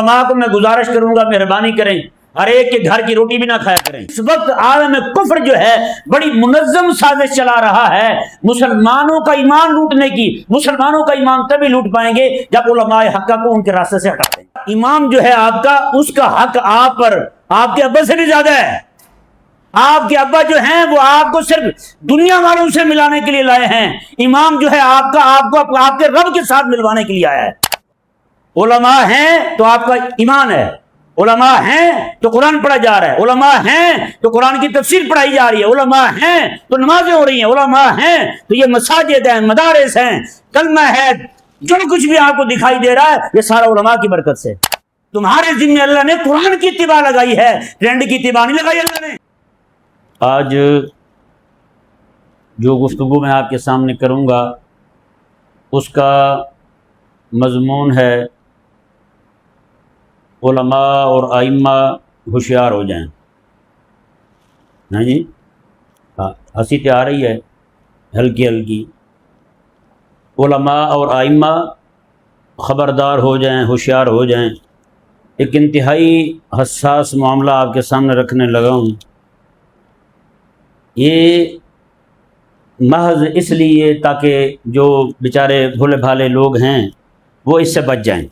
علماء کو میں گزارش کروں گا مہربانی کریں ہر ایک کے گھر کی روٹی بھی نہ کھایا کریں۔ اس وقت عالم کفر جو ہے بڑی منظم سازش چلا رہا ہے مسلمانوں کا ایمان لوٹنے کی۔ مسلمانوں کا ایمان تبھی لوٹ پائیں گے جب علماء حق کو ان کے راستے سے ہٹا دیں۔ امام جو ہے آپ کا، اس کا حق آپ پر آپ کے ابا سے بھی زیادہ ہے۔ آپ کے ابا جو ہیں وہ آپ کو صرف دنیا والوں سے ملانے کے لیے لائے ہیں، امام جو ہے آپ کا آپ کے رب کے ساتھ ملوانے کے لیے آیا ہے۔ علماء ہیں تو آپ کا ایمان ہے، علماء ہیں تو قرآن پڑھا جا رہا ہے، علماء ہیں تو قرآن کی تفسیر پڑھائی جا رہی ہے، علماء ہیں تو نمازیں ہو رہی ہیں، علماء ہیں تو یہ مساجد ہیں، مدارس ہیں، کلمہ ہے، جو کچھ بھی آپ کو دکھائی دے رہا ہے یہ سارا علماء کی برکت سے۔ تمہارے ذمہ اللہ نے قرآن کی اتباع لگائی ہے، ٹرینڈ کی اتباع نہیں لگائی اللہ نے۔ آج جو گفتگو میں آپ کے سامنے کروں گا اس کا مضمون ہے علماء اور ائمہ ہوشیار ہو جائیں۔ ہاں جی، ہنسی تو آ رہی ہے ہلکی ہلکی۔ علماء اور ائمہ خبردار ہو جائیں، ہوشیار ہو جائیں۔ ایک انتہائی حساس معاملہ آپ کے سامنے رکھنے لگا ہوں۔ یہ محض اس لیے تاکہ جو بیچارے بھولے بھالے لوگ ہیں وہ اس سے بچ جائیں۔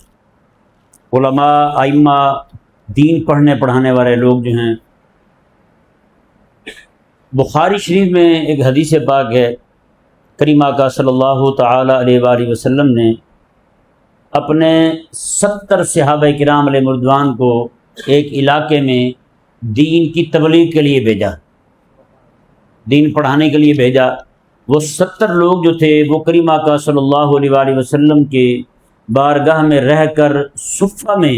علماء ائمہ دین پڑھنے پڑھانے والے لوگ جو ہیں، بخاری شریف میں ایک حدیث پاک ہے، کریم آقا صلی اللہ تعالی علیہ وآلہ وسلم نے اپنے 70 صحابہ کرام علیہ رضوان کو ایک علاقے میں دین کی تبلیغ کے لیے بھیجا، دین پڑھانے کے لیے بھیجا۔ وہ 70 لوگ جو تھے وہ کریم آقا صلی اللہ علیہ وآلہ وسلم کے بارگاہ میں رہ کر صفہ میں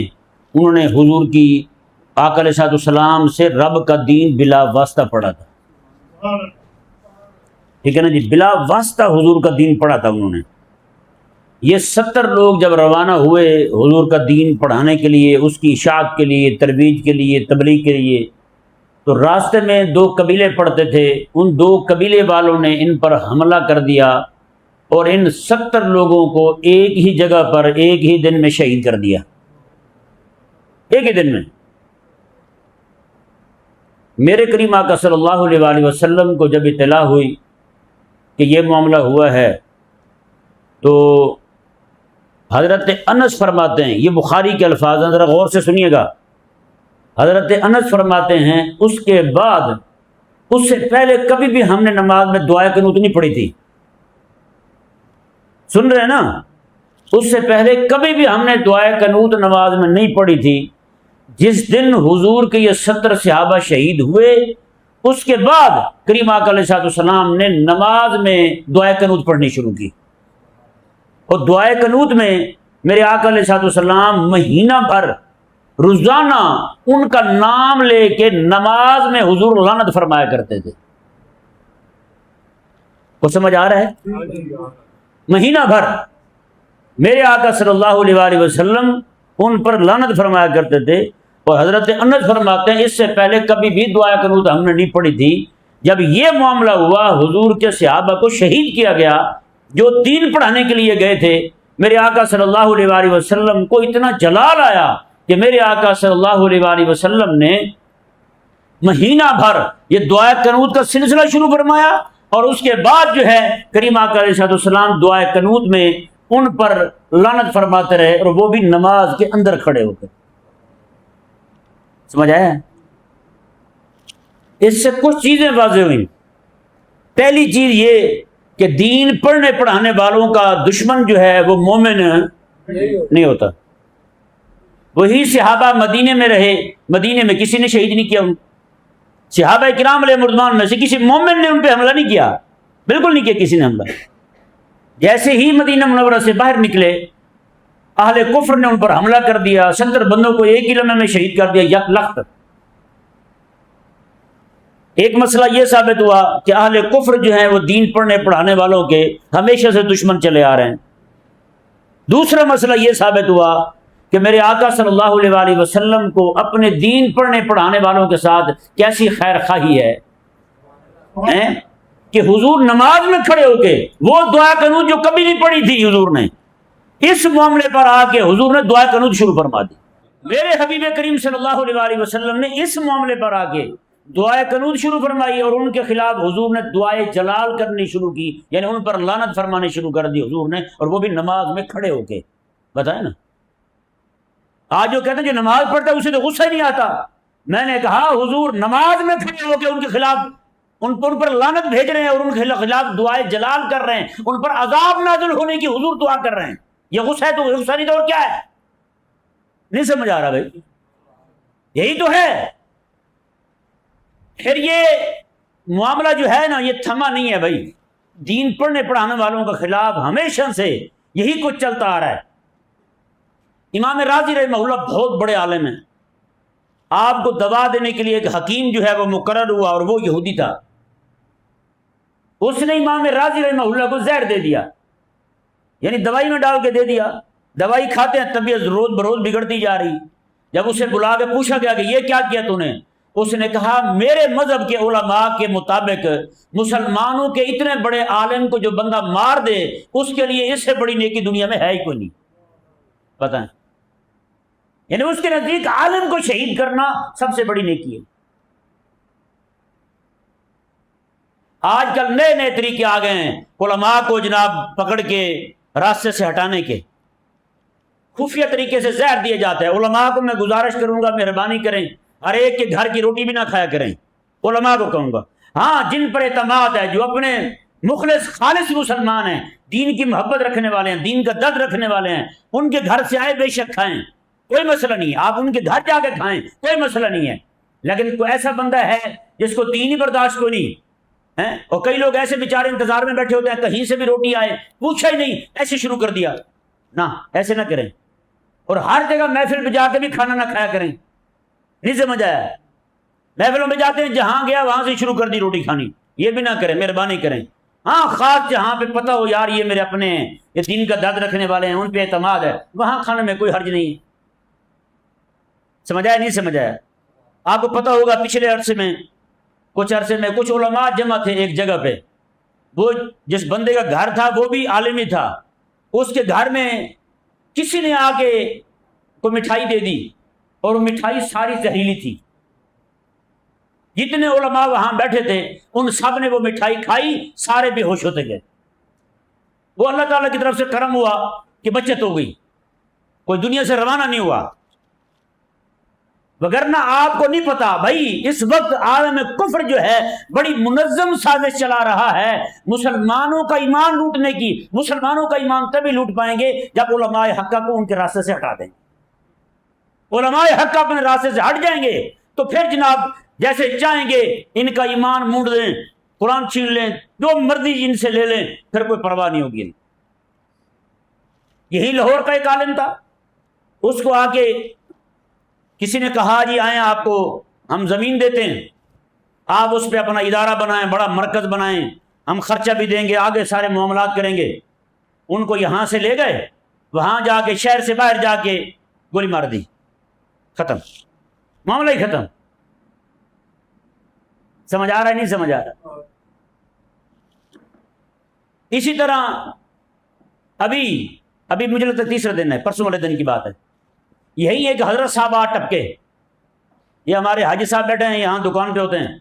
انہوں نے حضور کی آقا علیہ السلام سے رب کا دین بلا واسطہ پڑھا تھا۔ ٹھیک ہے نا جی، بلا واسطہ حضور کا دین پڑھا تھا انہوں نے۔ یہ 70 لوگ جب روانہ ہوئے حضور کا دین پڑھانے کے لیے، اس کی اشاعت کے لیے، ترویج کے لیے، تبلیغ کے لیے، تو راستے میں 2 قبیلے پڑتے تھے، ان 2 قبیلے والوں نے ان پر حملہ کر دیا اور ان 70 لوگوں کو ایک ہی جگہ پر ایک ہی دن میں شہید کر دیا، ایک ہی دن میں۔ میرے کریم آقا صلی اللہ علیہ وآلہ وسلم کو جب اطلاع ہوئی کہ یہ معاملہ ہوا ہے تو حضرت انس فرماتے ہیں، یہ بخاری کے الفاظ ہیں، ذرا غور سے سنیے گا۔ حضرت انس فرماتے ہیں اس کے بعد، اس سے پہلے کبھی بھی ہم نے نماز میں دعائے قنوت نہیں پڑھی تھی۔ سن رہے ہیں نا؟ اس سے پہلے کبھی بھی ہم نے دعائے قنوت نماز میں نہیں پڑھی تھی۔ جس دن حضور کے یہ 70 صحابہ شہید ہوئے اس کے بعد کریم آقا علیہ السلام نے نماز میں دعائے قنوت پڑھنی شروع کی، اور دعائے قنوت میں میرے آقا علیہ السلام مہینہ بھر روزانہ ان کا نام لے کے نماز میں حضور لعنت فرمایا کرتے تھے۔ کو سمجھ آ رہا ہے؟ مہینہ بھر میرے آقا صلی اللہ علیہ وآلہ وسلم ان پر لعنت فرمایا کرتے تھے۔ اور حضرت انس فرماتے ہیں اس سے پہلے کبھی بھی دعا قنوت ہم نے نہیں پڑھی تھی۔ جب یہ معاملہ ہوا، حضور کے صحابہ کو شہید کیا گیا جو دین پڑھانے کے لیے گئے تھے، میرے آقا صلی اللہ علیہ وآلہ وسلم کو اتنا جلال آیا کہ میرے آقا صلی اللہ علیہ وآلہ وسلم نے مہینہ بھر یہ دعائے قنوت کا سلسلہ شروع فرمایا، اور اس کے بعد جو ہے کریم آقا علیہ السلام دعائے قنوت میں ان پر لعنت فرماتے رہے، اور وہ بھی نماز کے اندر کھڑے ہو کر۔ سمجھ آیا؟ اس سے کچھ چیزیں واضح ہوئی۔ پہلی چیز یہ کہ دین پڑھنے پڑھانے والوں کا دشمن جو ہے وہ مومن نہیں ہوتا۔ وہی صحابہ مدینے میں رہے، مدینے میں کسی نے شہید نہیں کیا، صحابہ کرام علیہ رضوان میں سے کسی مومن نے ان پہ حملہ نہیں کیا، بالکل نہیں کیا کسی نے حملہ۔ جیسے ہی مدینہ منورہ سے باہر نکلے اہل کفر نے ان پر حملہ کر دیا، 70 بندوں کو ایک ہی لمحے میں شہید کر دیا، یک لخت۔ ایک مسئلہ یہ ثابت ہوا کہ اہل کفر جو ہیں وہ دین پڑھنے پڑھانے والوں کے ہمیشہ سے دشمن چلے آ رہے ہیں۔ دوسرا مسئلہ یہ ثابت ہوا کہ میرے آقا صلی اللہ علیہ وآلہ وسلم کو اپنے دین پڑھنے پڑھانے والوں کے ساتھ کیسی خیر خواہی ہے کہ حضور نماز میں کھڑے ہو کے وہ دعا قنوت جو کبھی نہیں پڑھی تھی حضور نے، اس معاملے پر آ کے حضور نے دعا قنوت شروع فرما دی۔ میرے حبیب کریم صلی اللہ علیہ وسلم نے اس معاملے پر آ کے دعائے قنوت شروع فرمائی اور ان کے خلاف حضور نے دعائے جلال کرنی شروع کی، یعنی ان پر لعنت فرمانی شروع کر دی حضور نے، اور وہ بھی نماز میں کھڑے ہو کے۔ بتائیں نا، آج جو کہتے ہیں جو نماز پڑھتا ہے اسے تو غصہ ہی نہیں آتا۔ میں نے کہا حضور نماز میں کھڑے ہو کے ان کے خلاف ان پر لعنت بھیج رہے ہیں اور ان کے خلاف دعائے جلال کر رہے ہیں، ان پر عذاب نازل ہونے کی حضور دعا کر رہے ہیں، یہ غصہ ہے تو غصہ نہیں تو اور کیا ہے؟ نہیں سمجھ آ رہا بھائی؟ یہی تو ہے۔ پھر یہ معاملہ جو ہے نا یہ تھما نہیں ہے بھائی، دین پڑھنے پڑھانے والوں کے خلاف ہمیشہ سے یہی کچھ چلتا آ رہا ہے۔ امام راضی رحمہ اللہ بہت بڑے عالم ہیں، آپ کو دوا دینے کے لیے ایک حکیم جو ہے وہ مقرر ہوا اور وہ یہودی تھا، اس نے امام راضی رحمہ اللہ کو زہر دے دیا، یعنی دوائی میں ڈال کے دے دیا۔ دوائی کھاتے ہیں، طبیعت روز بروز بگڑتی جا رہی۔ جب اسے بلا کے پوچھا گیا کہ یہ کیا کیا تو نے، اس نے کہا میرے مذہب کے علماء کے مطابق مسلمانوں کے اتنے بڑے عالم کو جو بندہ مار دے اس کے لیے اس سے بڑی نیکی دنیا میں ہے ہی کوئی نہیں۔ پتہ ہے، یعنی اس کے نزدیک عالم کو شہید کرنا سب سے بڑی نیکی ہے۔ آج کل نئے نئے طریقے آ گئے ہیں علماء کو جناب پکڑ کے راستے سے ہٹانے کے، خفیہ طریقے سے زہر دیا جاتا ہے۔ علماء کو میں گزارش کروں گا مہربانی کریں، ہر ایک کے گھر کی روٹی بھی نہ کھایا کریں، علماء کو کہوں گا۔ ہاں، جن پر اعتماد ہے، جو اپنے مخلص خالص مسلمان ہیں، دین کی محبت رکھنے والے ہیں، دین کا درد رکھنے والے ہیں، ان کے گھر سے آئے بے شک کھائیں، کوئی مسئلہ نہیں ہے، آپ ان کے گھر جا کے کھائیں، کوئی مسئلہ نہیں ہے۔ لیکن کوئی ایسا بندہ ہے جس کو دین ہی برداشت کوئی نہیں ہے، اور کئی لوگ ایسے بیچارے انتظار میں بیٹھے ہوتے ہیں کہیں سے بھی روٹی آئے، پوچھا ہی نہیں، ایسے شروع کر دیا۔ نہ، ایسے نہ کریں، اور ہر جگہ محفل پہ جا کے بھی کھانا نہ کھایا کریں۔ نہیں سمجھ آیا؟ محفلوں میں جاتے ہیں، جہاں گیا وہاں سے شروع کر دی روٹی کھانی، یہ بھی نہ کریں، مہربانی کریں۔ ہاں، خاص جہاں پہ پتہ ہو یار یہ میرے اپنے ہیں، یہ دین کا درد رکھنے والے ہیں، ان پہ اعتماد ہے، وہاں کھانے میں کوئی حرج نہیں ہے۔ سمجھ آیا نہیں سمجھ آیا؟ آپ کو پتہ ہوگا پچھلے عرصے میں کچھ علماء جمع تھے ایک جگہ پہ، وہ جس بندے کا گھر تھا وہ بھی عالمی تھا، اس کے گھر میں کسی نے آ کے کوئی مٹھائی دے دی، اور وہ مٹھائی ساری زہریلی تھی۔ جتنے علماء وہاں بیٹھے تھے ان سب نے وہ مٹھائی کھائی، سارے بے ہوش ہوتے گئے۔ وہ اللہ تعالیٰ کی طرف سے کرم ہوا کہ بچت ہو گئی، کوئی دنیا سے روانہ نہیں ہوا، وگرنہ آپ کو نہیں پتا بھائی اس وقت عالم کفر جو ہے بڑی منظم سازش چلا رہا ہے مسلمانوں کا ایمان لوٹنے کی۔ مسلمانوں کا ایمان تبھی لوٹ پائیں گے جب علماء حق کو ان کے راستے سے ہٹا دیں گے۔ علماء حق اپنے راستے سے ہٹ جائیں گے تو پھر جناب جیسے چاہیں گے ان کا ایمان مونڈ دیں، قرآن چھین لیں، جو مرضی ان سے لے لیں، پھر کوئی پرواہ نہیں ہوگی۔ یہی لاہور کا ایک عالم تھا، اس کو آ کے کسی نے کہا جی آئیں آپ کو ہم زمین دیتے ہیں، آپ اس پہ اپنا ادارہ بنائیں، بڑا مرکز بنائیں، ہم خرچہ بھی دیں گے، آگے سارے معاملات کریں گے۔ ان کو یہاں سے لے گئے، وہاں جا کے شہر سے باہر جا کے گولی مار دی، ختم، معاملہ ہی ختم۔ سمجھ آ رہا ہے نہیں سمجھ آ رہا؟ اسی طرح ابھی مجھے لگتا ہے تیسرا دن ہے، پرسوں والے دن کی بات ہے، یہی ایک حضرت صاحب آ ٹپکے، یہ ہمارے حاجی صاحب بیٹھے ہیں یہاں دکان پہ ہوتے ہیں،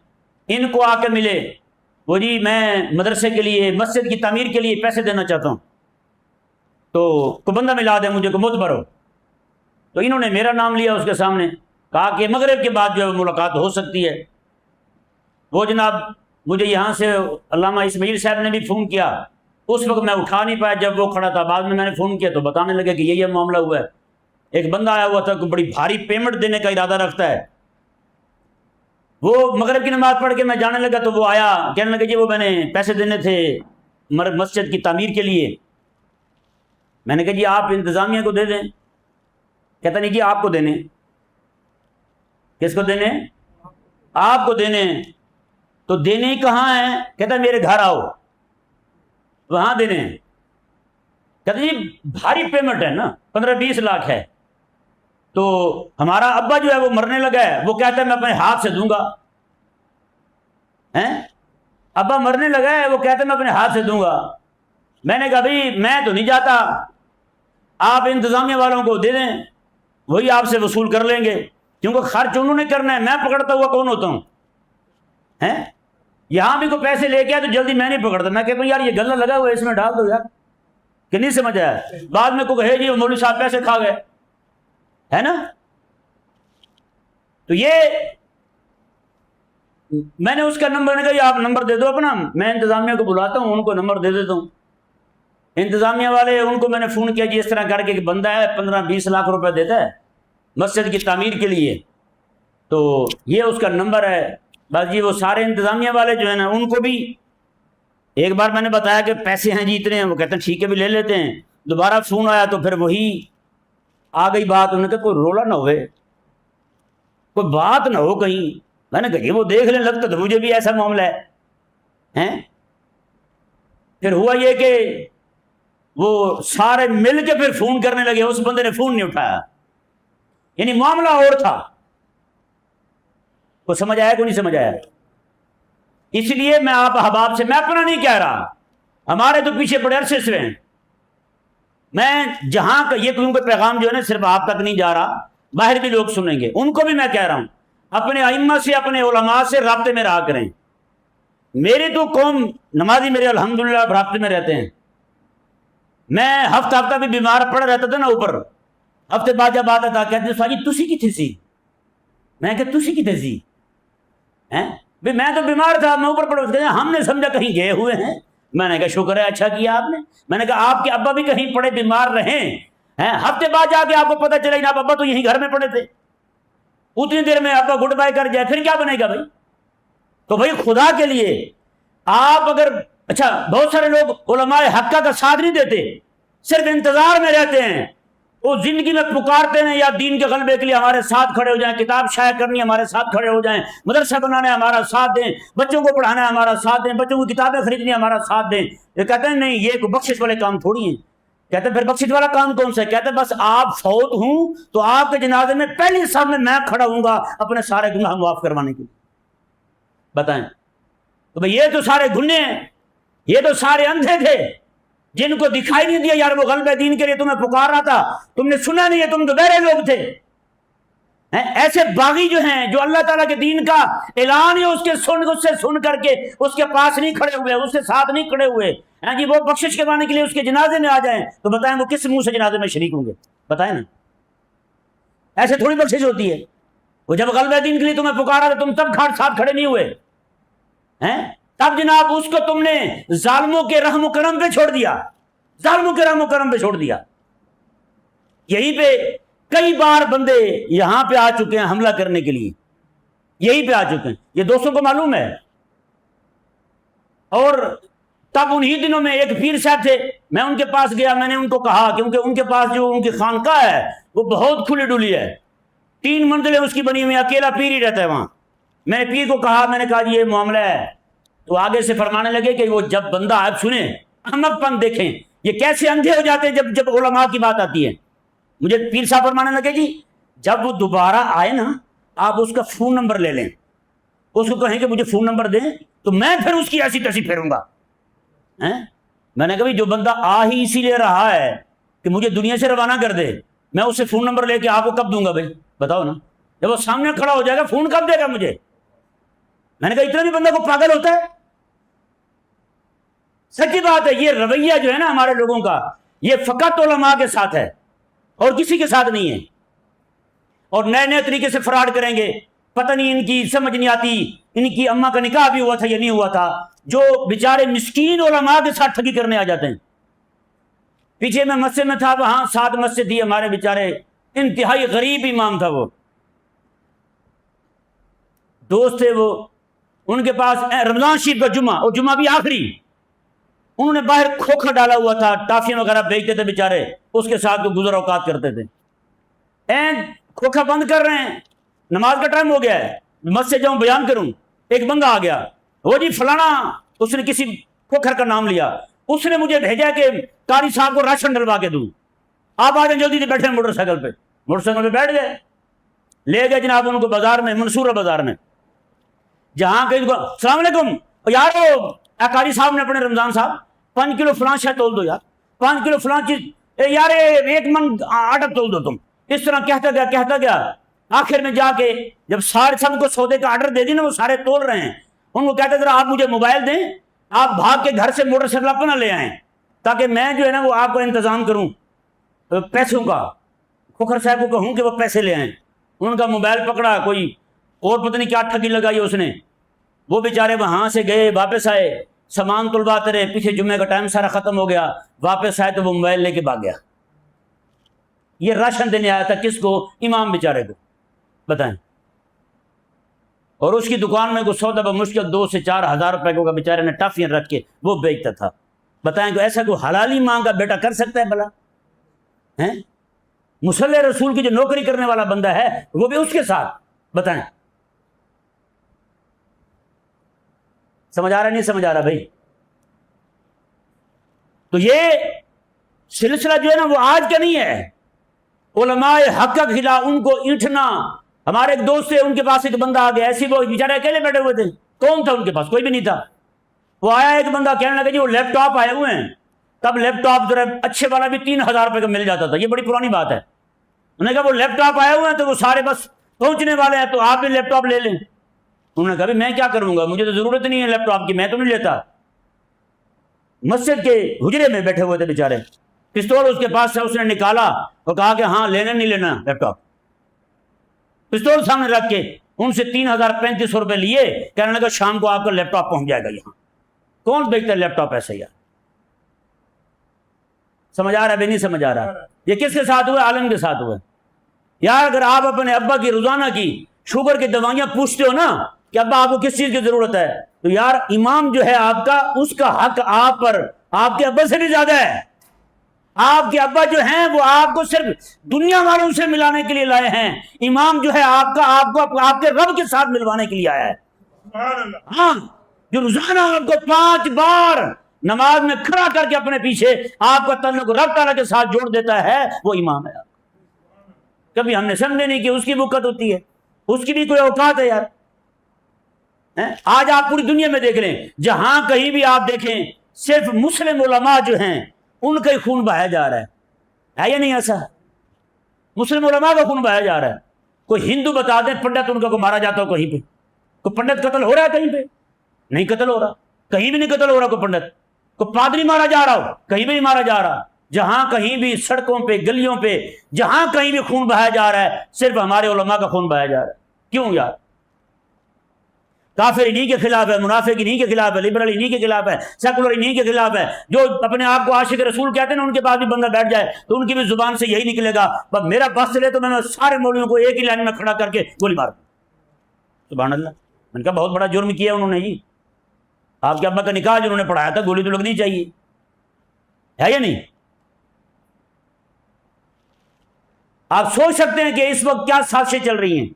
ان کو آ کے ملے، وہ جی میں مدرسے کے لیے مسجد کی تعمیر کے لیے پیسے دینا چاہتا ہوں، تو کوئی بندہ ملا دے مجھے، کو معتبر ہو۔ تو انہوں نے میرا نام لیا اس کے سامنے، کہا کہ مغرب کے بعد جو ہے ملاقات ہو سکتی ہے۔ وہ جناب مجھے یہاں سے علامہ اسماعیل صاحب نے بھی فون کیا، اس وقت میں اٹھا نہیں پایا جب وہ کھڑا تھا، بعد میں نے فون کیا تو بتانے لگے کہ یہ معاملہ ہوا ہے۔ ایک بندہ آیا ہوا تھا کہ بڑی بھاری پیمنٹ دینے کا ارادہ رکھتا ہے، وہ مغرب کی نماز پڑھ کے میں جانے لگا تو وہ آیا کہنے لگا جی وہ میں نے پیسے دینے تھے مسجد کی تعمیر کے لیے۔ میں نے کہا جی آپ انتظامیہ کو دے دیں۔ کہتا نہیں جی آپ کو دینے۔ کس کو دینے؟ آپ کو دینے۔ تو دینے کہاں ہیں؟ کہتا میرے گھر آؤ وہاں دینے ہیں۔ کہتا جی بھاری پیمنٹ ہے نا، 15-20 لاکھ ہے، تو ہمارا ابا جو ہے وہ مرنے لگا ہے، وہ کہتا ہے میں اپنے ہاتھ سے دوں گا۔ ابا مرنے لگا ہے، وہ کہتا ہے میں اپنے ہاتھ سے دوں گا۔ میں نے کہا بھائی میں تو نہیں جاتا، آپ انتظامیہ والوں کو دے دیں۔ وہی آپ سے وصول کر لیں گے، کیونکہ خرچ انہوں نے کرنا ہے، میں پکڑتا ہوا کون ہوتا ہوں؟ یہاں بھی کوئی پیسے لے کے آئے تو جلدی میں نہیں پکڑتا، میں کہتا ہوں یار یہ غلہ لگا ہوا ہے اس میں ڈال دو یار، کہ نہیں سمجھ آیا؟ بعد میں کوئی کہے جی مولوی صاحب پیسے کھا گئے، ہے نا؟ تو یہ میں نے اس کا نمبر نے کہا آپ نمبر دے دو اپنا، میں انتظامیہ کو بلاتا ہوں، ان کو نمبر دے دیتا ہوں۔ انتظامیہ والے ان کو میں نے فون کیا جی اس طرح کر کے کہ بندہ ہے 15-20 لاکھ روپے دیتا ہے مسجد کی تعمیر کے لیے، تو یہ اس کا نمبر ہے۔ بس جی وہ سارے انتظامیہ والے جو ہیں نا ان کو بھی ایک بار میں نے بتایا کہ پیسے ہیں جی اتنے ہیں، وہ کہتے ہیں ٹھیک ہے بھی لے لیتے ہیں۔ دوبارہ فون آیا تو پھر وہی آ گئی بات، انہوں نے کہا کوئی رولا نہ ہوئے، کوئی بات نہ ہو کہیں۔ میں نے کہا جی وہ دیکھ لیں، لگتا تو مجھے بھی ایسا معاملہ ہے۔ پھر ہوا یہ کہ وہ سارے مل کے پھر فون کرنے لگے، اس بندے نے فون نہیں اٹھایا، یعنی معاملہ اور تھا۔ کو سمجھ آیا کو نہیں سمجھ آیا؟ اس لیے میں آپ احباب سے، میں اپنا نہیں کہہ رہا، ہمارے تو پیچھے بڑے عرصے سے ہیں، میں جہاں کا یہ کیونکہ پیغام جو ہے نا صرف آپ تک نہیں جا رہا، باہر بھی لوگ سنیں گے، ان کو بھی میں کہہ رہا ہوں اپنے ائمہ سے، اپنے علماء سے رابطے میں رہا کریں۔ میری تو قوم نمازی میرے الحمدللہ رابطے میں رہتے ہیں، میں ہفتہ بھی بیمار پڑ رہتا تھا نا اوپر، ہفتے بعد جب آتا تھا کہتے سواجی تسی کتنے سی، میں کہ تسی کتنے سی بھی، میں تو بیمار تھا، میں اوپر پڑے، ہم نے سمجھا کہیں گئے ہوئے ہیں۔ میں نے کہا شکر ہے اچھا کیا آپ نے۔ میں نے کہا آپ کے ابا بھی کہیں پڑے بیمار رہے ہیں، ہفتے بعد جا کے آپ کو پتہ چلا جناب ابا تو یہیں گھر میں پڑے تھے، اتنی دیر میں ابا گڈ بائی کر جائے پھر کیا بنے گا بھائی؟ تو بھائی خدا کے لیے آپ اگر، اچھا بہت سارے لوگ علماء حقہ کا ساتھ نہیں دیتے، صرف انتظار میں رہتے ہیں، وہ زندگی میں پکارتے ہیں یا دین کے غلبے کے لیے ہمارے ساتھ کھڑے ہو جائیں، کتاب شائع کرنی ہمارے ساتھ کھڑے ہو جائیں، مدرسہ بنانا ہمارا ساتھ دیں، بچوں کو پڑھانا ہمارا ساتھ دیں، بچوں کو کتابیں خریدنی ہمارا ساتھ دیں۔ یہ کہتے ہیں نہیں یہ کوئی بخشش والے کام تھوڑی ہیں۔ کہتے ہیں پھر بخشش والا کام کون سا ہے؟ کہتے ہیں بس آپ فوت ہوں تو آپ کے جنازے میں پہلی صف میں کھڑا ہوں گا اپنے سارے گناہ معاف کروانے کے لیے۔ بتائیں تو بھئی یہ تو سارے گنے ہیں، یہ تو سارے اندھے تھے جن کو دکھائی نہیں دیا یار وہ غلبہ دین کے لیے تمہیں پکار رہا تھا، تم نے سنا نہیں ہے، تم تو بہرے لوگ تھے۔ ایسے باغی جو ہیں جو اللہ تعالیٰ کے دین کا اعلان ہے اس سے سن کر کے اس کے پاس نہیں کھڑے ہوئے، اس کے ساتھ نہیں کھڑے ہوئے، جی وہ بخشش کروانے کے لیے اس کے جنازے میں آ جائیں تو بتائیں وہ کس منہ سے جنازے میں شریک ہوں گے؟ بتائیں نا، ایسے تھوڑی بخشش ہوتی ہے۔ وہ جب غلبہ دین کے لیے تمہیں پکارا تھا تم تب ساتھ کھڑے نہیں ہوئے، تب جناب اس کو تم نے ظالموں کے رحم و کرم پہ چھوڑ دیا، ظالموں کے رحم و کرم پہ چھوڑ دیا۔ یہی پہ کئی بار بندے یہاں پہ آ چکے ہیں حملہ کرنے کے لیے، یہی پہ آ چکے ہیں، یہ دوستوں کو معلوم ہے۔ اور تب انہی دنوں میں ایک پیر صاحب تھے، میں ان کے پاس گیا، میں نے ان کو کہا کیونکہ ان کے پاس جو ان کی خانقاہ ہے وہ بہت کھلی ڈلی ہے، 3 منزلیں اس کی بنی ہوئی، اکیلا پیر ہی رہتا ہے وہاں۔ میں نے پیر کو کہا، میں نے کہا یہ معاملہ ہے، تو آگے سے فرمانے لگے کہ وہ جب بندہ آپ سنیں احمق پن دیکھیں، یہ کیسے اندھے ہو جاتے ہیں جب علماء کی بات آتی ہے۔ مجھے پیر صاحب فرمانے لگے جی جب وہ دوبارہ آئے نا آپ اس کا فون نمبر لے لیں، اس کو کہیں کہ مجھے فون نمبر دیں تو میں پھر اس کی ایسی تیسی پھیروں گا۔ میں نے کہا جو بندہ آ ہی اسی لیے رہا ہے کہ مجھے دنیا سے روانہ کر دے، میں اس سے فون نمبر لے کے آپ کو کب دوں گا بھائی؟ بتاؤ نا، جب وہ سامنے کھڑا ہو جائے گا فون کب دے گا مجھے؟ میں نے کہا اتنا بھی بندہ کو پاگل ہوتا ہے؟ سچی بات ہے، یہ رویہ جو ہے نا ہمارے لوگوں کا یہ فقط علماء کے ساتھ ہے اور کسی کے ساتھ نہیں ہے، اور نئے نئے طریقے سے فراڈ کریں گے، پتہ نہیں ان کی سمجھ نہیں آتی، ان کی اماں کا نکاح بھی ہوا تھا یا نہیں ہوا تھا، جو بیچارے مسکین علماء کے ساتھ ٹھگی کرنے آ جاتے ہیں۔ پیچھے میں مسجد میں تھا، وہاں 7 مسجد تھی، ہمارے بیچارے انتہائی غریب امام تھا، وہ دوست تھے، وہ ان کے پاس رمضان شریف کا جمعہ، اور جمعہ بھی آخری، انہوں نے باہر کھوکھا ڈالا ہوا تھا، ٹافیاں وغیرہ بیچتے تھے بیچارے، اس کے ساتھ وہ گزر اوقات کرتے تھے۔ کھوکھا بند کر رہے ہیں، نماز کا ٹائم ہو گیا ہے، مسجد جاؤں بیان کروں، ایک بندہ آ گیا، وہ جی فلانا، اس نے کسی کھوکھر کا نام لیا، اس نے مجھے بھیجا کہ قاری صاحب کو راشن ڈلوا کے دوں، آپ آ جائیں جلدی سے، بیٹھے موٹر سائیکل پہ بیٹھ گئے، لے گئے جناب ان کو بازار میں، منصورہ بازار میں، جہاں کہ السلام علیکم یار، قاری صاحب نے اپنے رمضان صاحب 5 کلو فلان شاید تول دو یار، 5 کلو فلان چیز یار، 1 من آٹا تول دو تم، اس طرح کہتا گیا آخر میں جا کے جب سارے سب کو سودے کا آرڈر دے دی نا، وہ سارے تول رہے ہیں، ان کو کہتا ذرا آپ مجھے موبائل دیں، آپ بھاگ کے گھر سے موٹر سائیکل اپنا لے آئیں تاکہ میں جو ہے نا وہ آپ کا انتظام کروں پیسوں کا، کھوکھر صاحب کو کہوں کہ وہ پیسے لے آئیں۔ ان کا موبائل پکڑا، کوئی اور پتہ نہیں کیا ٹھگی لگائی اس نے، وہ بیچارے وہاں سے گئے، واپس آئے، سامان تلواتے رہے، پیچھے جمعے کا ٹائم سارا ختم ہو گیا، واپس آئے تو وہ موبائل لے کے بھاگ گیا۔ یہ راشن دینے آیا تھا کس کو؟ امام بیچارے کو، بتائیں۔ اور اس کی دکان میں کوئی سودا بمشکل 2 سے 4 ہزار روپے کا بیچارے نے ٹافیاں رکھ کے وہ بیچتا تھا۔ بتائیں کہ ایسا کوئی حلالی ماں کا بیٹا کر سکتا ہے بھلا؟ ہیں مصلی رسول کی جو نوکری کرنے والا بندہ ہے وہ بھی اس کے ساتھ، بتائیں۔ سمجھ آ رہا نہیں سمجھ آ رہا بھائی؟ تو یہ سلسلہ جو ہے نا وہ آج کا نہیں ہے، علماء حق کا خلاف ان کو اینٹھنا۔ ہمارے ایک دوست تھے، ان کے پاس ایک بندہ آ گیا، ایسی وہ بیچارے اکیلے بیٹھے ہوئے تھے، کون تھا ان کے پاس؟ کوئی بھی نہیں تھا۔ وہ آیا ایک بندہ، کہنے لگا جی وہ لیپ ٹاپ آئے ہوئے ہیں، تب لیپ ٹاپ ذرا اچھے والا بھی 3000 روپے کا مل جاتا تھا، یہ بڑی پرانی بات ہے۔ انہوں نے کہا وہ لیپ ٹاپ آئے ہوئے ہیں تو وہ سارے بس پہنچنے والے ہیں، تو آپ بھی لیپ ٹاپ لے لیں۔ انہوں نے کہا میں کیا کروں گا، مجھے تو ضرورت نہیں ہے لیپ ٹاپ کی، میں تو نہیں لیتا۔ مسجد کے حجرے میں بیٹھے ہوئے تھے بیچارے، پستول اس کے پاس سے اس نے نکالا اور کہا کہ ہاں لینا نہیں لینا لیپ ٹاپ، پستول سامنے رکھ کے ان سے 3035 روپے لیے، کہنے لگا شام کو آپ کا لیپ ٹاپ پہنچ جائے گا یہاں۔ کون بیچتا ہے لیپ ٹاپ ایسا یار؟ سمجھ آ رہا ہے بھی نہیں سمجھ آ رہا؟ یہ کس کے ساتھ ہوئے؟ عالم کے ساتھ ہوئے یار۔ اگر آپ اپنے ابا کی روزانہ کی شوگر کی دوائیاں پوچھتے ہو نا کہ ابا آپ کو کس چیز کی ضرورت ہے، تو یار امام جو ہے آپ کا، اس کا حق آپ پر آپ کے ابا سے بھی زیادہ ہے۔ آپ کے ابا جو ہیں وہ آپ کو صرف دنیا والوں سے ملانے کے لیے لائے ہیں، امام جو ہے آپ کا آپ کو آپ کے رب کے ساتھ ملوانے کے لیے آیا ہے۔ ہاں، جو روزانہ آپ کو 5 بار نماز میں کھڑا کر کے اپنے پیچھے آپ کا تعلق رب تعالیٰ کے ساتھ جوڑ دیتا ہے، وہ امام ہے۔ کبھی ہم نے سمجھے نہیں کہ اس کی وقت ہوتی ہے، اس کی بھی کوئی اوقات ہے یار۔ آج آپ پوری دنیا میں دیکھ لیں، جہاں کہیں بھی آپ دیکھیں صرف مسلم علماء جو ہیں ان کا ہی خون بہایا جا رہا ہے یا نہیں؟ ایسا مسلم علماء کا خون بہایا جا رہا ہے۔ کوئی ہندو بتا دیں پنڈت ان کا کو مارا جاتا ہو کہیں پہ، کوئی پنڈت قتل ہو رہا ہے کہیں پہ؟ نہیں قتل ہو رہا، کہیں بھی نہیں قتل ہو رہا کوئی پنڈت۔ کوئی پادری مارا جا رہا ہو کہیں بھی نہیں مارا جا رہا۔ جہاں کہیں بھی سڑکوں پہ گلیوں پہ جہاں کہیں بھی خون بہایا جا رہا ہے صرف ہمارے علماء کا خون بہایا جا رہا ہے۔ کیوں یار؟ کافر انہی کے خلاف ہے، منافق انہی کے خلاف ہے، لبرل انہی کے خلاف ہے، سیکولر انہی کے خلاف ہے۔ جو اپنے آپ کو عاشق رسول کہتے ہیں نا، ان کے پاس بھی بندہ بیٹھ جائے تو ان کی بھی زبان سے یہی نکلے گا، بس میرا بس چلے تو میں سارے مولویوں کو ایک ہی لائن میں کھڑا کر کے گولی مار دوں۔ سبحان اللہ۔ میں نے کہا بہت بڑا جرم کیا انہوں نے جی۔ آپ کے ابا کا نکاح جنہوں نے پڑھایا تھا، گولی تو لگنی چاہیے، ہے یا نہیں؟ آپ سوچ سکتے ہیں کہ اس وقت کیا سازشیں چل رہی ہیں۔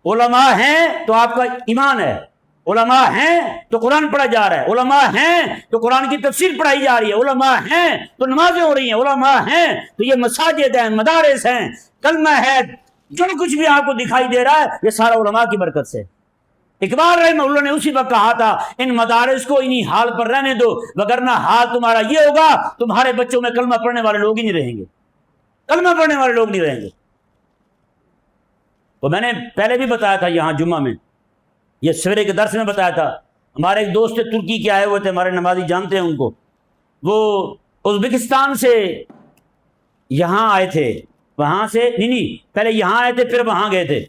علماء ہیں تو آپ کا ایمان ہے، علماء ہیں تو قرآن پڑھا جا رہا ہے، علماء ہیں تو قرآن کی تفسیر پڑھائی جا رہی ہے، علماء ہیں تو نمازیں ہو رہی ہیں، علماء ہیں تو یہ مساجد ہیں، مدارس ہیں، کلمہ ہے، جو کچھ بھی آپ کو دکھائی دے رہا ہے یہ سارا علماء کی برکت سے۔ اقبال رحمہ اللہ نے اسی وقت کہا تھا ان مدارس کو انہی حال پر رہنے دو، وگرنہ حال تمہارا یہ ہوگا تمہارے بچوں میں کلمہ پڑھنے والے لوگ ہی نہیں رہیں گے، کلمہ پڑھنے والے لوگ نہیں رہیں گے۔ تو میں نے پہلے بھی بتایا تھا یہاں جمعہ میں، یہ سویرے کے درس میں بتایا تھا، ہمارے ایک دوست ترکی کے آئے ہوئے تھے، ہمارے نمازی جانتے ہیں ان کو، وہ ازبکستان سے یہاں آئے تھے، وہاں سے نہیں پہلے یہاں آئے تھے پھر وہاں گئے تھے۔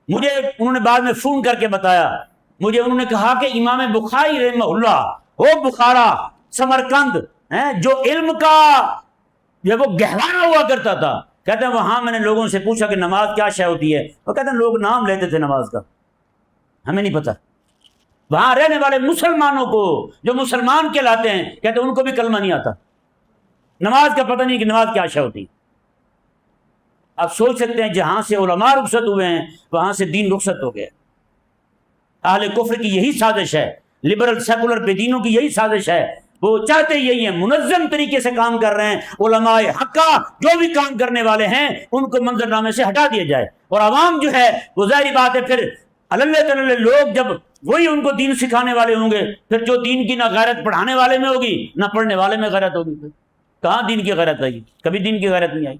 مجھے انہوں نے بعد میں فون کر کے بتایا، مجھے انہوں نے کہا کہ امام بخاری رحمہ اللہ وہ بخارا سمرقند جو علم کا جب وہ گہوارہ ہوا کرتا تھا، کہتے ہیں وہاں میں نے لوگوں سے پوچھا کہ نماز کیا شے ہوتی ہے، وہ کہتے ہیں لوگ نام لیتے تھے نماز کا، ہمیں نہیں پتہ۔ وہاں رہنے والے مسلمانوں کو جو مسلمان کہلاتے ہیں کہتے ہیں ان کو بھی کلمہ نہیں آتا، نماز کا پتہ نہیں کہ نماز کیا شے ہوتی۔ آپ سوچ سکتے ہیں جہاں سے علماء رخصت ہوئے ہیں وہاں سے دین رخصت ہو گیا۔ اہل کفر کی یہی سازش ہے، لبرل سیکولر بے دینوں کی یہی سازش ہے، وہ چاہتے یہی ہیں، منظم طریقے سے کام کر رہے ہیں، علماء حقہ جو بھی کام کرنے والے ہیں ان کو منظرنامے سے ہٹا دیا جائے، اور عوام جو ہے وہ ظاہری بات ہے پھر اللہ تعالی لوگ جب وہی ان کو دین سکھانے والے ہوں گے، پھر جو دین کی نہ غیرت پڑھانے والے میں ہوگی نہ پڑھنے والے میں غیرت ہوگی، کہاں دین کی غیرت آئی؟ کبھی دین کی غیرت نہیں آئی۔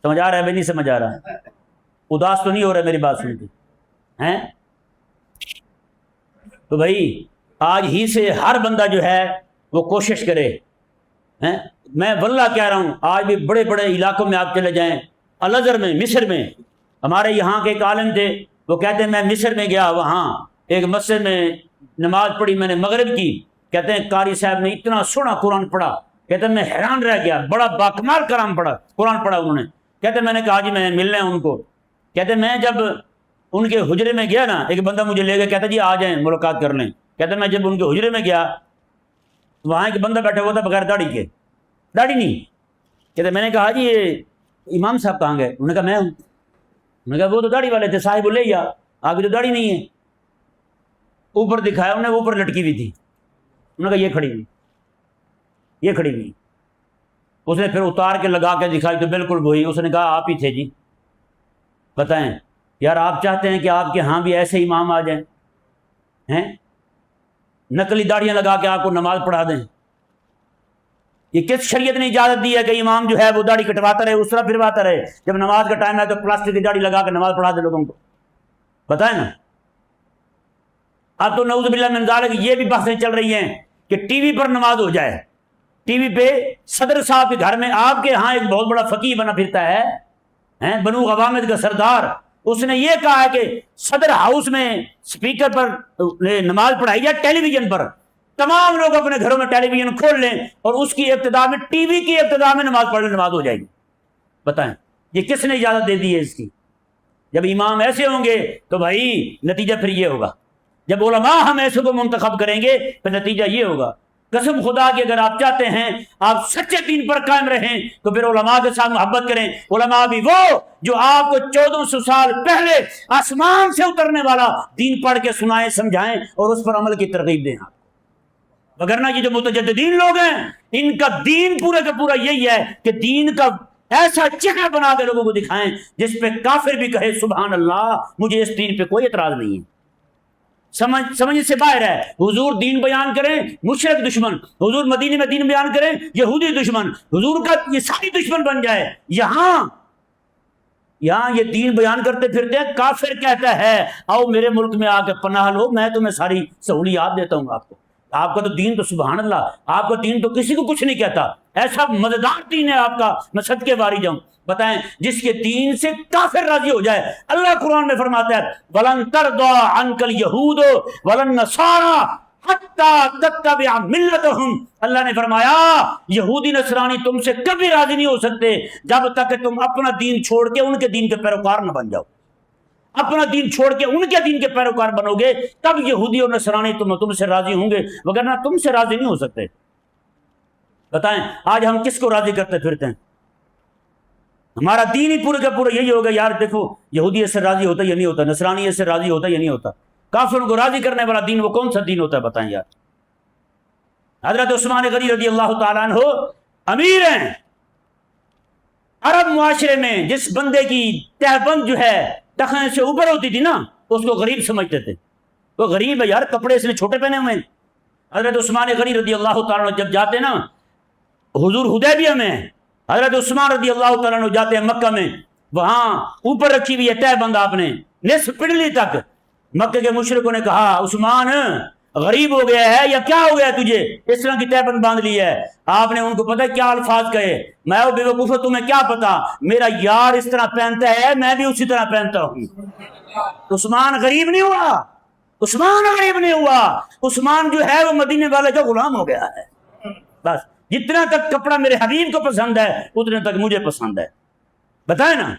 سمجھ آ رہا ہے بھائی؟ نہیں سمجھ آ رہا ہے؟ اداس تو نہیں ہو رہا میری بات سن کے ہیں؟ تو بھائی آج ہی سے ہر بندہ جو ہے وہ کوشش کرے ہیں. میں واللہ کہہ رہا ہوں، آج بھی بڑے بڑے علاقوں میں آپ چلے جائیں، الازہر میں، مصر میں، ہمارے یہاں کے ایک عالم تھے، وہ کہتے ہیں میں مصر میں گیا، وہاں ایک مسجد میں نماز پڑھی میں نے مغرب کی، کہتے ہیں قاری صاحب نے اتنا سونا قرآن پڑھا، کہتے ہیں میں حیران رہ گیا، بڑا باکمال قرآن پڑھا انہوں نے. کہتے ہیں میں نے کہا جی میں ملنا ہے ان کو. کہتے ہیں میں جب ان کے حجرے میں گیا نا، ایک بندہ مجھے لے گیا، کہتا جی آ جائیں ملاقات کر لیں. کہتے ہیں میں جب ان کے حجرے میں گیا، وہاں ایک بندہ بیٹھا ہوا تھا بغیر داڑھی کے، داڑھی نہیں. کہتے میں نے کہا جی یہ امام صاحب کہاں گئے؟ انہوں نے کہا میں ہوں. انہوں نے کہا وہ تو داڑھی والے تھے، صاحب لے یا آگے تو داڑھی نہیں ہے. اوپر دکھایا انہوں نے، اوپر لٹکی ہوئی تھی. انہوں نے کہا یہ کھڑی ہوئی، یہ کھڑی ہوئی. اس نے پھر اتار کے لگا کے دکھائی تو بالکل وہی. اس نے کہا آپ ہی تھے جی. بتائیں یار، آپ چاہتے ہیں کہ آپ کے ہاں بھی ایسے امام آ جائیں ہیں، نقلی داڑیاں لگا کے آپ کو نماز پڑھا دیں؟ یہ کس شریعت نے اجازت دی ہے کہ امام جو ہے وہ داڑھی کٹواتا رہے، اس طرح پھرواتا رہے، جب نماز کا ٹائم ہے تو پلاسٹک کی داڑھی لگا کے نماز پڑھا دے لوگوں کو؟ بتائیں نا. اب تو نعوذ باللہ من ذالک یہ بھی بحثیں چل رہی ہیں کہ ٹی وی پر نماز ہو جائے. ٹی وی پہ صدر صاحب کے گھر میں، آپ کے ہاں ایک بہت بڑا فقیہ بنا پھرتا ہے بنو غوامد کا سردار، اس نے یہ کہا ہے کہ صدر ہاؤس میں سپیکر پر نماز پڑھائی جائے، ٹیلی ویژن پر. تمام لوگ اپنے گھروں میں ٹیلی ویژن کھول لیں اور اس کی ابتدا میں، ٹی وی کی ابتدا میں نماز پڑھ لیں، نماز ہو جائے گی. بتائیں یہ کس نے اجازت دے دی ہے اس کی؟ جب امام ایسے ہوں گے تو بھائی نتیجہ پھر یہ ہوگا. جب علماء ہم ایسے کو منتخب کریں گے تو نتیجہ یہ ہوگا. قسم خدا کی اگر آپ چاہتے ہیں آپ سچے دین پر قائم رہیں تو پھر علماء کے ساتھ محبت کریں. علماء بھی وہ جو آپ کو 1400 سال پہلے آسمان سے اترنے والا دین پڑھ کے سنائیں، سمجھائیں اور اس پر عمل کی ترغیب دیں آپ. وگرنہ یہ جو متجددین لوگ ہیں، ان کا دین پورا کا پورا یہی ہے کہ دین کا ایسا چہرہ بنا کے لوگوں کو دکھائیں جس پہ کافر بھی کہے سبحان اللہ، مجھے اس دین پہ کوئی اعتراض نہیں ہے. سمجھ سے باہر ہے. حضور دین بیان کریں، مشرک دشمن. حضور مدینے میں دین بیان کریں، یہودی دشمن. حضور کا یہ ساری دشمن بن جائے. یہاں یہ دین بیان کرتے پھرتے ہیں، کافر کہتا ہے آؤ میرے ملک میں آ کے پناہ لو، میں تمہیں ساری سہولیات دیتا ہوں. آپ کا تو دین تو سبحان اللہ، آپ کا دین تو کسی کو کچھ نہیں کہتا. ایسا مزیدار دین ہے آپ کا، میں صدقے واری جاؤں. بتائیں جس کے دین سے کافر راضی ہو جائے. اللہ قرآن میں فرماتا ہے وَلَن تَرْضَىٰ عَنْكَ الْيَهُودُ وَلَا النَّصَارَىٰ حَتَّىٰ تَتَّبِعَ مِلَّتَهُمْ. اللہ نے فرمایا یہودی نصرانی تم سے کبھی راضی نہیں ہو سکتے جب تک کہ تم اپنا دین چھوڑ کے ان کے دین کے پیروکار نہ بن جاؤ. اپنا دین چھوڑ کے ان کے دین کے پیروکار بنو گے تب یہودی اور نصرانی تم سے راضی ہوں گے، وگرنہ تم سے راضی نہیں ہو سکتے. بتائیں آج ہم کس کو راضی کرتے پھرتے ہیں؟ ہمارا دین ہی پورے کا پورا یہی ہوگا یار دیکھو یہودی اس سے راضی ہوتا یا نہیں ہوتا، نصرانی اس سے راضی ہوتا یا نہیں ہوتا. کافروں کو راضی کرنے والا دین وہ کون سا دین ہوتا ہے بتائیں یار. حضرت عثمان غنی رضی اللہ تعالیٰ عنہ امیر ہیں. عرب معاشرے میں جس بندے کی تہبند جو ہے ٹخنے سے اوپر ہوتی تھی نا، اس کو غریب سمجھتے تھے. وہ غریب ہے یار، کپڑے اس نے چھوٹے پہنے ہوئے. حضرت عثمان غنی رضی اللہ تعالیٰ عنہ جب جاتے نا حضور حدیبیہ میں، حضرت عثمان رضی اللہ تعالیٰ عنہ جاتے ہیں مکہ میں، وہاں اوپر رکھی ہوئی ہے تہبند آپ نے نصف پنڈلی تک. مکہ کے مشرکوں نے کہا عثمان غریب ہو گیا ہے یا کیا ہو گیا تجھے، اس طرح کی تہبند باندھ لی ہے. آپ نے ان کو پتہ کیا الفاظ کہے، میں بے وقوف تمہیں کیا پتا، میرا یار اس طرح پہنتا ہے میں بھی اسی طرح پہنتا ہوں. عثمان غریب نہیں ہوا، عثمان غریب نہیں ہوا. عثمان جو ہے وہ مدینے والے کا غلام ہو گیا ہے. بس جتنا تک کپڑا میرے حبیب کو پسند ہے اتنے تک مجھے پسند ہے. بتائیں نا.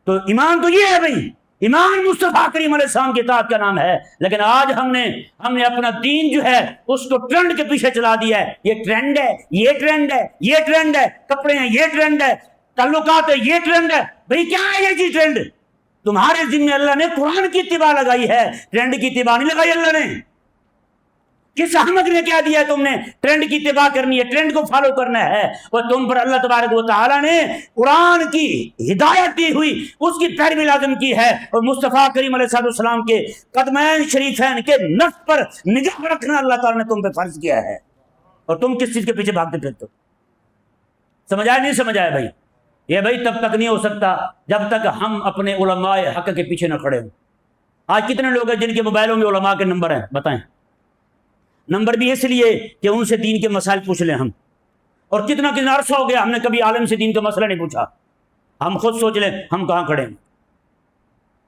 تو ایمان تو یہ ہے بھائی، ایمان مصطفیٰ کریم علیہ السلام کی اطاعت کا نام ہے. لیکن آج ہم نے اپنا دین جو ہے اس کو ٹرینڈ کے پیچھے چلا دیا ہے. یہ ٹرینڈ ہے، یہ ٹرینڈ ہے، یہ ٹرینڈ ہے، کپڑے ہیں یہ ٹرینڈ ہے، تعلقات ہے یہ ٹرینڈ ہے. بھائی کیا ہے یہ چیز ٹرینڈ؟ تمہارے ذمہ اللہ نے قرآن کی اتباع لگائی ہے، ٹرینڈ کی اتباع نہیں لگائی اللہ نے. کس احمد نے کیا دیا ہے تم نے؟ ٹرینڈ کی اتباع کرنی ہے، ٹرینڈ کو فالو کرنا ہے. اور تم پر اللہ تبارک و تعالی نے قرآن کی ہدایت دی ہوئی اس کی پیروی لازم کی ہے، اور مصطفیٰ کریم علیہ السلام کے قدمین شریفین کے نفس پر نگاہ رکھنا اللہ تعالی نے تم پہ فرض کیا ہے. اور تم کس چیز کے پیچھے بھاگتے پھرتے ہو؟ سمجھ آیا نہیں سمجھ آیا بھائی؟ یہ بھائی تب تک نہیں ہو سکتا جب تک ہم اپنے علماء حق کے پیچھے نہ کھڑے ہوں۔ آج کتنے لوگ ہیں جن کے موبائلوں میں علماء کے نمبر ہیں؟ بتائیں۔ نمبر بھی اس لیے کہ ان سے دین کے مسائل پوچھ لیں ہم، اور کتنا عرصہ ہو گیا ہم نے کبھی عالم سے دین کا مسئلہ نہیں پوچھا۔ ہم خود سوچ لیں ہم کہاں کھڑے ہیں۔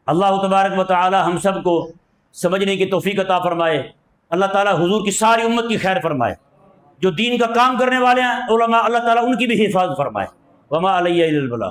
اللہ تبارک و تعالی ہم سب کو سمجھنے کی توفیق عطا فرمائے۔ اللہ تعالی حضور کی ساری امت کی خیر فرمائے۔ جو دین کا کام کرنے والے ہیں علماء، اللہ تعالی ان کی بھی حفاظت فرمائے۔ وما علیہ الا البلاغ۔